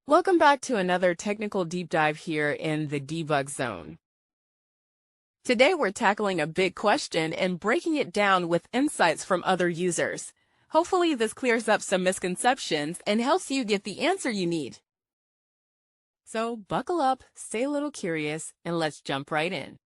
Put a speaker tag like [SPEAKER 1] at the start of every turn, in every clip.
[SPEAKER 1] Welcome back to another technical deep dive here in the debug zone. Today we're tackling a big question and breaking it down with insights from other users. Hopefully this clears up some misconceptions and helps you get the answer you need. So buckle up, stay a little curious, and let's jump right in.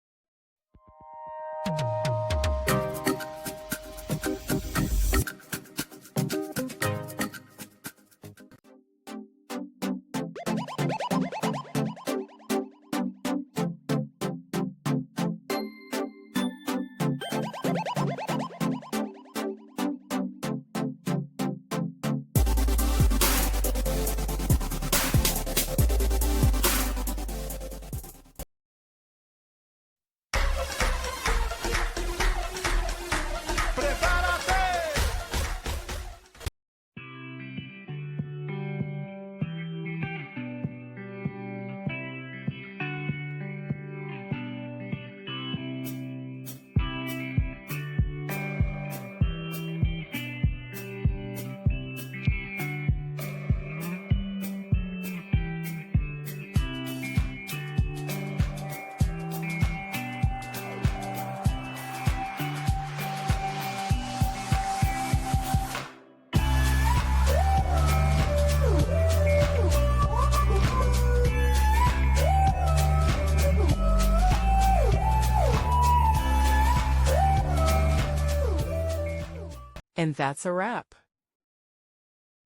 [SPEAKER 1] And that's a wrap.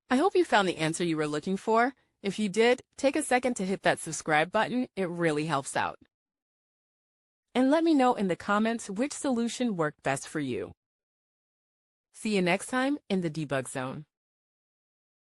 [SPEAKER 1] I hope you found the answer you were looking for. If you did, take a second to hit that subscribe button. It really helps out. And let me know in the comments which solution worked best for you. See you next time in the debug zone.